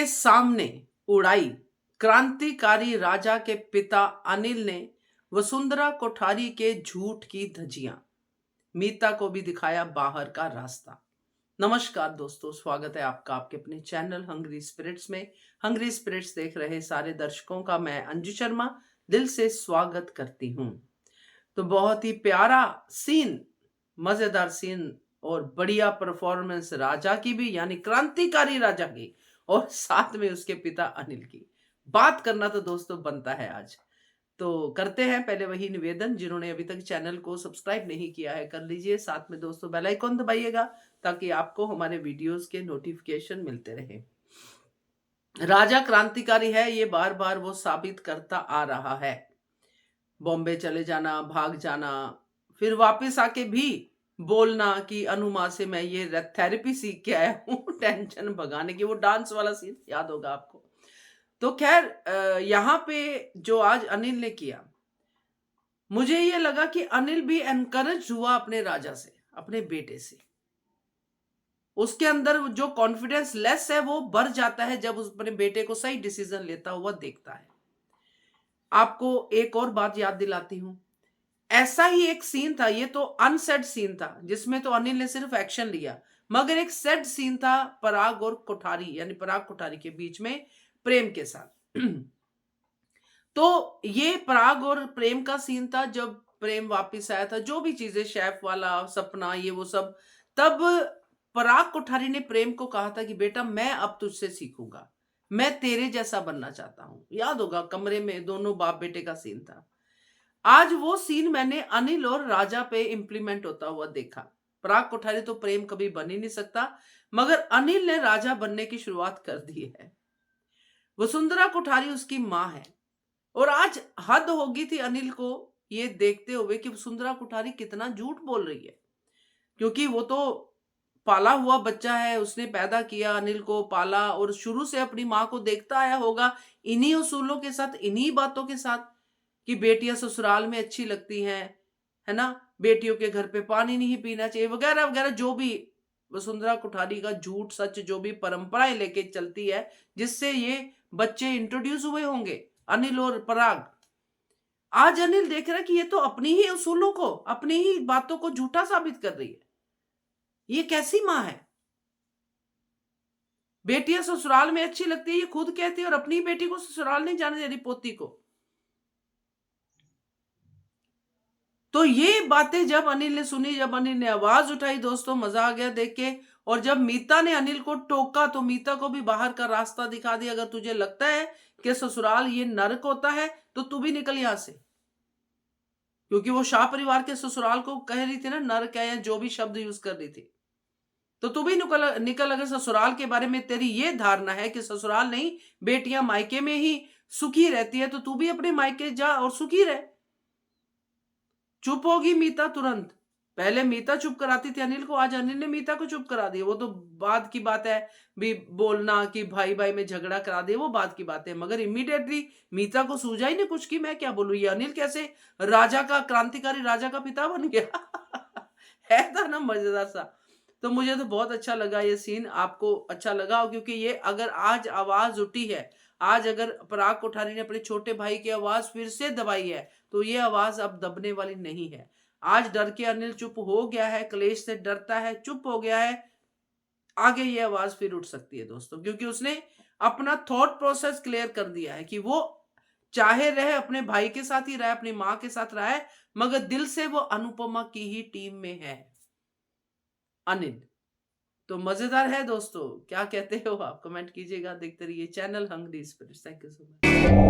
सामने उड़ाई क्रांतिकारी राजा के पिता अनिल ने वसुंधरा कोठारी के झूठ की धज्जियां। मीता को भी दिखाया बाहर का रास्ता। नमस्कार दोस्तों, स्वागत है आपका आपके अपने चैनल हंग्री स्पिरिट्स में। हंग्री स्पिरिट्स देख रहे सारे दर्शकों का मैं अंजू शर्मा दिल से स्वागत करती हूं। तो बहुत ही प्यारा सीन, मजेदार सीन और बढ़िया परफॉर्मेंस राजा की भी, यानी क्रांतिकारी राजा की, और साथ में उसके पिता अनिल की। बात करना तो दोस्तों बनता है आज। तो करते हैं, पहले वही निवेदन, जिन्होंने अभी तक चैनल को सब्सक्राइब नहीं किया है कर लीजिए, साथ में दोस्तों बेल आइकन दबाइएगा ताकि आपको हमारे वीडियोस के नोटिफिकेशन मिलते रहे। राजा क्रांतिकारी है, ये बार बार वो साबित करता आ रहा है। बॉम्बे चले जाना, भाग जाना, फिर वापस आके भी बोलना कि अनुमा से मैं ये थेरेपी सीख के आया हूँ टेंशन भगाने की। वो डांस वाला सीन याद होगा आपको। तो खैर, यहाँ पे जो आज अनिल ने किया, मुझे ये लगा कि अनिल भी एनकरेज हुआ अपने राजा से, अपने बेटे से। उसके अंदर जो कॉन्फिडेंस लेस है वो बढ़ जाता है जब उस अपने बेटे को सही डिसीजन लेता हुआ देखता है। आपको एक और बात याद दिलाती हूं, ऐसा ही एक सीन था, ये तो अनसेड सीन था जिसमें तो अनिल ने सिर्फ एक्शन लिया, मगर एक सेड सीन था पराग और कोठारी, यानी पराग कोठारी के बीच में प्रेम के साथ। तो ये पराग और प्रेम का सीन था जब प्रेम वापस आया था, जो भी चीजें, शेफ वाला सपना, ये वो सब। तब पराग कोठारी ने प्रेम को कहा था कि बेटा मैं अब तुझसे सीखूंगा, मैं तेरे जैसा बनना चाहता हूं। याद होगा, कमरे में दोनों बाप बेटे का सीन था। आज वो सीन मैंने अनिल और राजा पे इंप्लीमेंट होता हुआ देखा। पराग कोठारी तो प्रेम कभी बन ही नहीं सकता, मगर अनिल ने राजा बनने की शुरुआत कर दी है। वसुंधरा कोठारी उसकी मां है, और आज हद होगी थी अनिल को ये देखते हुए कि वसुंधरा कोठारी कितना झूठ बोल रही है, क्योंकि वो तो पाला हुआ बच्चा है, उसने पैदा किया, अनिल को पाला, और शुरू से अपनी माँ को देखता आया होगा इन्हीं उसूलों के साथ, इन्हीं बातों के साथ कि बेटियां ससुराल में अच्छी लगती हैं, है ना, बेटियों के घर पे पानी नहीं पीना चाहिए, वगैरह वगैरह, जो भी वसुंधरा कोठारी का झूठ सच, जो भी परंपराएं लेके चलती है, जिससे ये बच्चे इंट्रोड्यूस हुए होंगे, अनिल और पराग। आज अनिल देख रहा है कि ये तो अपनी ही उसूलों को, अपनी ही बातों को झूठा साबित कर रही है। ये कैसी मां है? बेटियां ससुराल में अच्छी लगती है ये खुद कहती है, और अपनी बेटी को ससुराल नहीं जाने दे रही, पोती को। तो ये बातें जब अनिल ने सुनी, जब अनिल ने आवाज उठाई, दोस्तों मजा आ गया देख के। और जब मीता ने अनिल को टोका तो मीता को भी बाहर का रास्ता दिखा दिया। अगर तुझे लगता है कि ससुराल ये नरक होता है तो तू भी निकल यहां से, क्योंकि वो शाह परिवार के ससुराल को कह रही थी ना, नरक है, या जो भी शब्द यूज कर रही थी। तो तू भी निकल। अगर ससुराल के बारे में तेरी ये धारणा है कि ससुराल नहीं, बेटियां मायके में ही सुखी रहती है, तो तू भी अपने मायके जा और सुखी रह। चुप होगी मीता तुरंत। पहले मीता चुप कराती थी अनिल को, आज अनिल ने मीता को चुप करा दिया। वो तो बाद की बात है भी, बोलना कि भाई भाई में झगड़ा करा दे, वो बात की बात है, मगर इमीडिएटली मीता को सूझा ही नहीं कुछ कि मैं क्या बोलूं, ये अनिल कैसे राजा का, क्रांतिकारी राजा का पिता बन गया। है था ना मजेदार सा। तो मुझे तो बहुत अच्छा लगा ये सीन। आपको अच्छा लगा, क्योंकि ये अगर आज आवाज उठी है, आज अगर पराग कोठारी ने अपने छोटे भाई की आवाज फिर से दबाई है, तो ये आवाज अब दबने वाली नहीं है। आज डर के अनिल चुप हो गया है, क्लेश से डरता है, चुप हो गया है। आगे ये आवाज फिर उठ सकती है दोस्तों, क्योंकि उसने अपना थॉट प्रोसेस क्लियर कर दिया है कि वो चाहे रहे अपने भाई के साथ ही रहे, अपनी मां के साथ रहा है, मगर दिल से वो अनुपमा की ही टीम में है अनिल। तो मजेदार है दोस्तों, क्या कहते हो आप? कमेंट कीजिएगा। देखते रहिए channel hungry spirits. Thank you so much.